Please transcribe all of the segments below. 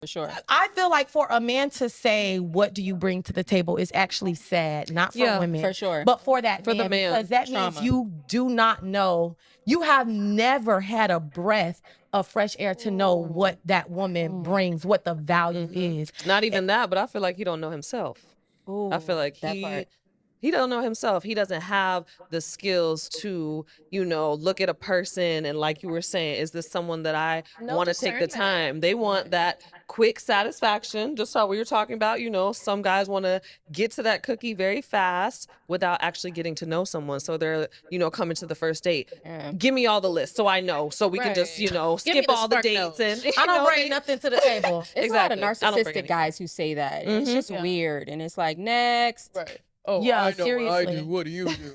For sure. I feel like for a man to say, "What do you bring to the table?" is actually sad, not for Yeah, women, for sure. but for that For the man, man, because that means trauma. you do not know, you have never had a breath of fresh air to know what that woman brings, what the value is. Not even that, but I feel like he don't know himself. I feel like that part. he don't know himself. He doesn't have the skills to, look at a person and, like you were saying, is this someone that I No want to take the discernment. time? They want that quick satisfaction, just how we were talking about. Some guys want to get to that cookie very fast without actually getting to know someone. So they're, coming to the first date. Yeah. Give me all the list so I know, so we can just, Right. Give me skip the all the Spark dates Notes. and I don't bring they nothing to the table. It's a lot of exactly. I don't bring narcissistic anything. guys who say that. And it's just Yeah. weird. And it's like, next. Right. Oh, Yeah, I know what I do. seriously. What do you do?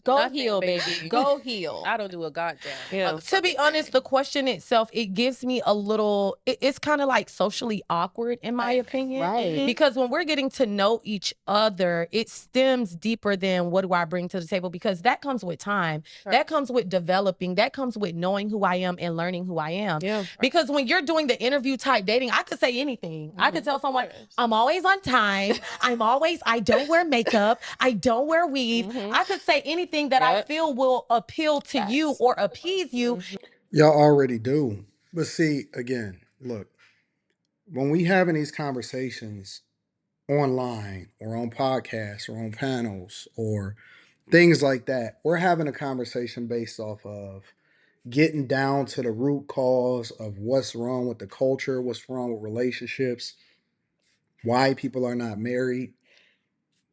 Go Nothing, heal, baby. baby. Go heal. I don't do a goddamn. Yeah. To be honest, the question itself, it gives me a little, it's kind of like socially awkward in my opinion. Right. Because when we're getting to know each other, it stems deeper than what do I bring to the table, because that comes with time. That comes with developing. That comes with knowing who I am and learning who I am. Yeah. Because when you're doing the interview type dating, I could say anything. I could tell someone, I'm always on time. I don't wear makeup. I don't wear weave. I could say anything that I feel will appeal to you or appease you. Y'all already do. But see, again, look, when we having these conversations online or on podcasts or on panels or things like that, we're having a conversation based off of getting down to the root cause of what's wrong with the culture, what's wrong with relationships, why people are not married,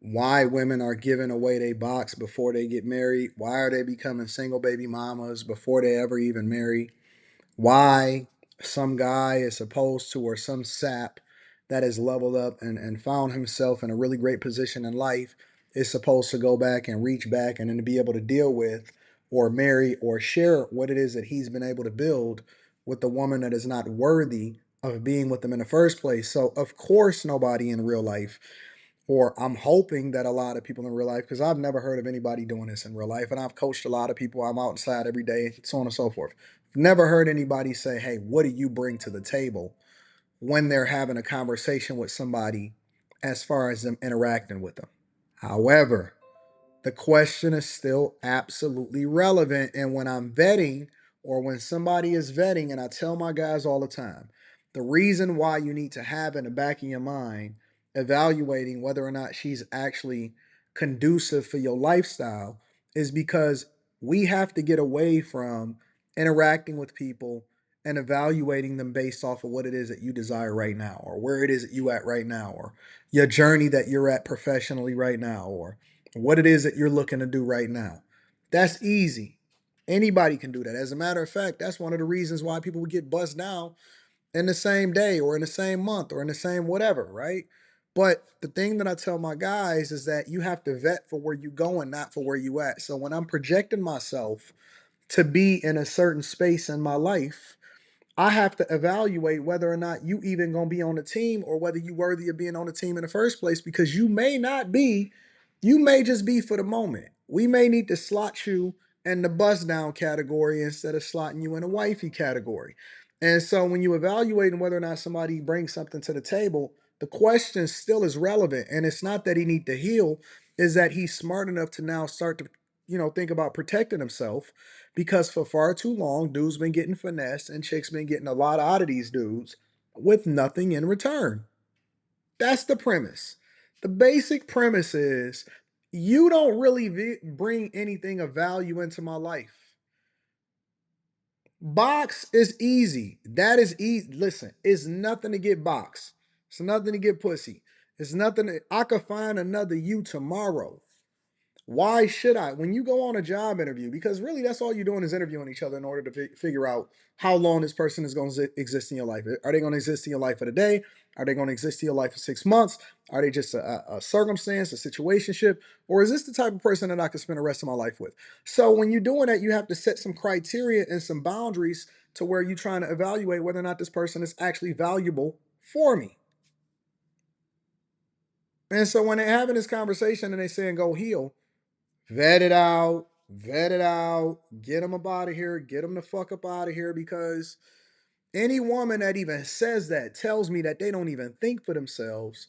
why women are giving away their box before they get married, why are they becoming single baby mamas before they ever even marry, why some guy is supposed to, or some sap that has leveled up and found himself in a really great position in life is supposed to go back and reach back and then to be able to deal with or marry or share what it is that he's been able to build with the woman that is not worthy of being with them in the first place. So of course nobody in real life, or I'm hoping that a lot of people in real life, because I've never heard of anybody doing this in real life, and I've coached a lot of people. I'm outside every day, so on and so forth. Never heard anybody say, "Hey, what do you bring to the table?" when they're having a conversation with somebody as far as them interacting with them. However, the question is still absolutely relevant. And when I'm vetting, or when somebody is vetting, and I tell my guys all the time, the reason why you need to have in the back of your mind evaluating whether or not she's actually conducive for your lifestyle is because we have to get away from interacting with people and evaluating them based off of what it is that you desire right now, or where it is that you at right now, or your journey that you're at professionally right now, or what it is that you're looking to do right now. That's easy. Anybody can do that. As a matter of fact, that's one of the reasons why people would get buzzed down in the same day or in the same month or in the same whatever, right? But the thing that I tell my guys is that you have to vet for where you going, not for where you at. So when I'm projecting myself to be in a certain space in my life, I have to evaluate whether or not you even gonna be on the team or whether you worthy of being on the team in the first place, because you may not be, you may just be for the moment. We may need to slot you in the bust down category instead of slotting you in a wifey category. And so when you evaluating whether or not somebody brings something to the table, the question still is relevant. And it's not that he need to heal, is that he's smart enough to now start to, think about protecting himself, because for far too long, dudes been getting finessed and chicks been getting a lot out of these dudes with nothing in return. That's the premise. The basic premise is you don't really bring anything of value into my life. Box is easy. That is easy. Listen, it's nothing to get box. It's nothing to get pussy. It's nothing. I could find another you tomorrow. Why should I? When you go on a job interview, because really that's all you're doing is interviewing each other in order to figure out how long this person is going to exist in your life. Are they going to exist in your life for the day? Are they going to exist in your life for 6 months? Are they just a circumstance, a situationship? Or is this the type of person that I can spend the rest of my life with? So when you're doing that, you have to set some criteria and some boundaries to where you're trying to evaluate whether or not this person is actually valuable for me. And so when they're having this conversation and they're saying go heal, vet it out, get them up out of here, get them the fuck up out of here, because Any woman that even says that tells me that they don't even think for themselves.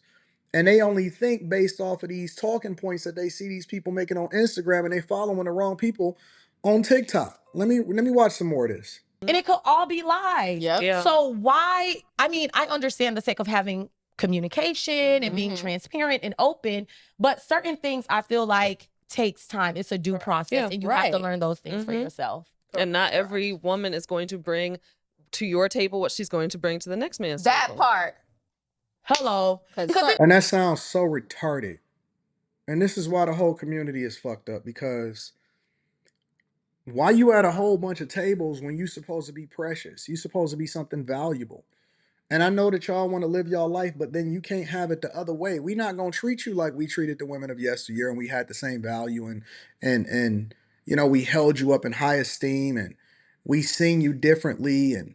And they only think based off of these talking points that they see these people making on Instagram, and they following the wrong people on TikTok. Let me watch some more of this. And it could all be lies. Yep. Yeah. So why? I mean, I understand the sake of having communication and being transparent and open, but certain things I feel like takes time. It's a due process, Yeah. and you have to Right. learn those things for yourself. And not every woman is going to bring to your table what she's going to bring to the next man's That table. part. Hello. 'Cause Because some- And that sounds so retarded. And this is why the whole community is fucked up, because why you at a whole bunch of tables when you supposed to be precious? You supposed to be something valuable. And I know that y'all want to live y'all life, but then you can't have it the other way. We not gonna treat you like we treated the women of yesteryear, and we had the same value, and we held you up in high esteem, and we seen you differently, and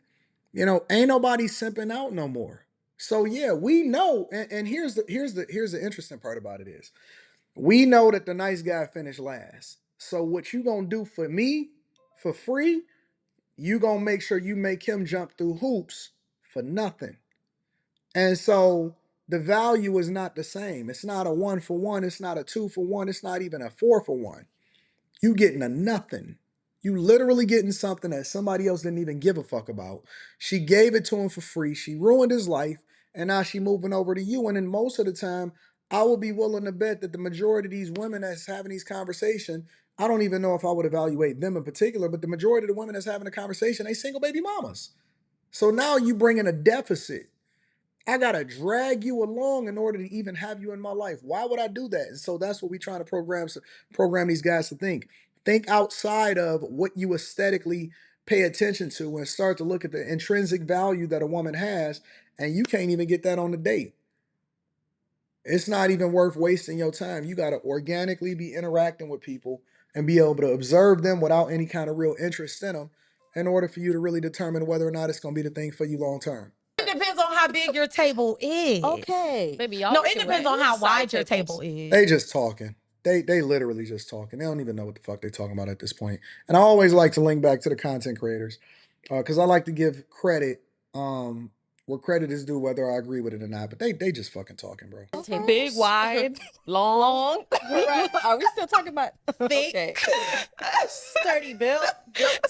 ain't nobody simping out no more. So yeah, we know, and here's the interesting part about it is, we know that the nice guy finished last. So what you gonna do for me for free? You gonna make sure you make him jump through hoops for nothing. And so the value is not the same. It's not a 1 for 1. It's not a 2 for 1. It's not even a 4 for 1. You getting a nothing. You literally getting something that somebody else didn't even give a fuck about. She gave it to him for free. She ruined his life, and now she moving over to you. And then most of the time, I would be willing to bet that the majority of these women that's having these conversations, I don't even know if I would evaluate them in particular, but the majority of the women that's having a conversation, they single baby mamas. So now you bring in a deficit. I gotta drag you along in order to even have you in my life. Why would I do that? And so that's what we're trying to program these guys to think. Think outside of what you aesthetically pay attention to, and start to look at the intrinsic value that a woman has, and you can't even get that on the date. It's not even worth wasting your time. You gotta organically be interacting with people and be able to observe them without any kind of real interest in them, in order for you to really determine whether or not it's gonna be the thing for you long term. it depends on how big your table is. Okay. Baby, y'all No, it working depends with on how side wide your tables. table is. They just talking. They literally just talking. They don't even know what the fuck they talking about at this point. And I always like to link back to the content creators, because I like to give credit where credit is due, whether I agree with it or not. But they just fucking talking, bro. Big, wide, long. Right. Are we still talking about Thick, Okay. sturdy built,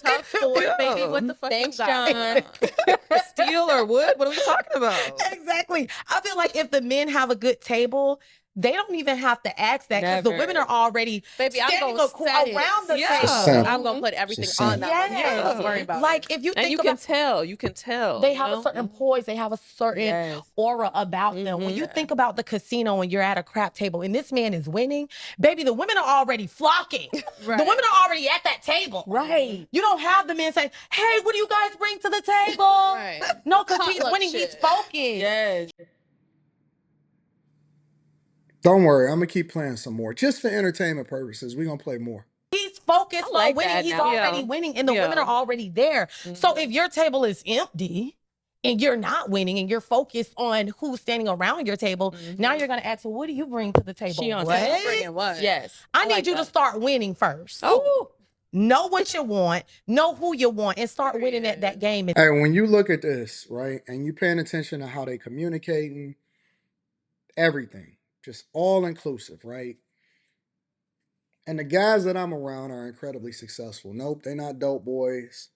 tough forward, baby. What the fuck Thanks, you got? John. Steel or wood? What are we talking about? Exactly. I feel like if the men have a good table, they don't even have to ask that, because the Never. women are already Baby, I'm standing gonna set it. around the Yeah. Just table. simp. I'm gonna put everything Just on simp. that one. Yes. Don't worry about Like it. if you And think you can about, tell. You can tell. they you have know? a certain poise, they have a certain Yes. aura about them. When you think about the casino and you're at a crap table and this man is winning, baby, the women are already flocking. Right. The women are already at that table. Right. You don't have the men saying, "Hey, what do you guys bring to the table?" Right. No, because he's Potluck winning. shit. He's focused. Yes. Don't worry, I'm gonna keep playing some more, just for entertainment purposes. We're gonna play more. He's focused I like on winning. that He's now. already Yeah. winning, and the Yeah. women are already there. So if your table is empty and you're not winning and you're focused on who's standing around your table, now you're going to ask, well, what do you bring to the table? She on What? She's bringing what? Yes. I need like you to that. start winning first. Oh. Know what you want, know who you want, and start winning at that game. Hey, when you look at this, right, and you paying attention to how they communicating, everything, just all inclusive, right? And the guys that I'm around are incredibly successful. Nope, they're not dope boys.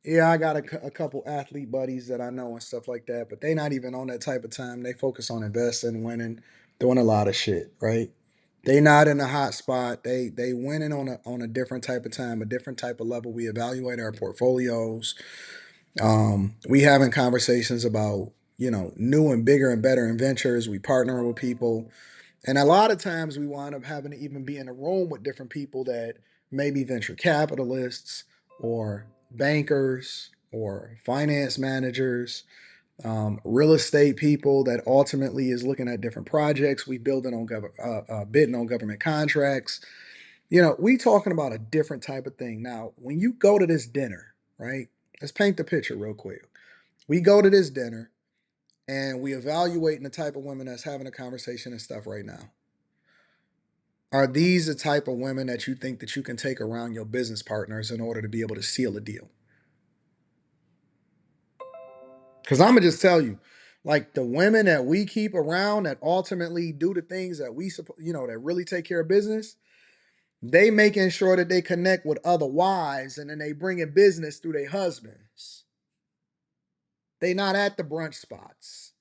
Yeah, I got a couple athlete buddies that I know and stuff like that, but they not even on that type of time. They focus on investing, winning, doing a lot of shit, right? They not in a hot spot. They winning on a different type of time, a different type of level. We evaluate our portfolios. We having conversations about new and bigger and better ventures. We partnering with people, and a lot of times we wind up having to even be in a room with different people that may be venture capitalists or bankers or finance managers, real estate people that ultimately is looking at different projects. We building on bidding on government contracts. We talking about a different type of thing. Now, when you go to this dinner, right? Let's paint the picture real quick. We go to this dinner and we evaluating the type of women that's having a conversation and stuff right now. Are these the type of women that you think that you can take around your business partners in order to be able to seal a deal? Because I'm gonna just tell you, like the women that we keep around that ultimately do the things that that really take care of business, they making sure that they connect with other wives and then they bring in business through their husbands. They not at the brunch spots.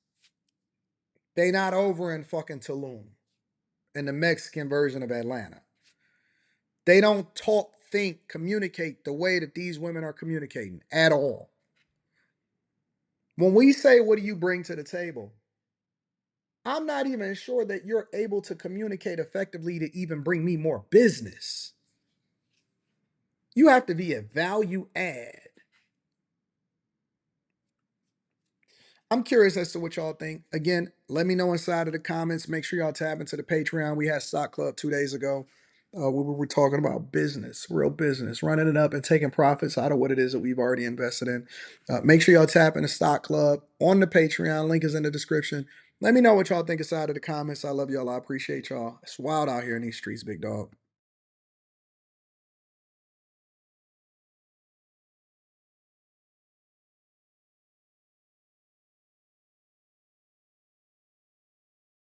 They not over in fucking Tulum in the Mexican version of Atlanta. They don't talk, think, communicate the way that these women are communicating at all. When we say, what do you bring to the table? I'm not even sure that you're able to communicate effectively to even bring me more business. You have to be a value add. I'm curious as to what y'all think. Again, let me know inside of the comments. Make sure y'all tap into the Patreon. We had Stock Club 2 days ago. We were talking about business, real business, running it up and taking profits out of what it is that we've already invested in. Make sure y'all tap into Stock Club on the Patreon. Link is in the description. Let me know what y'all think inside of the comments. I love y'all. I appreciate y'all. It's wild out here in these streets, big dog.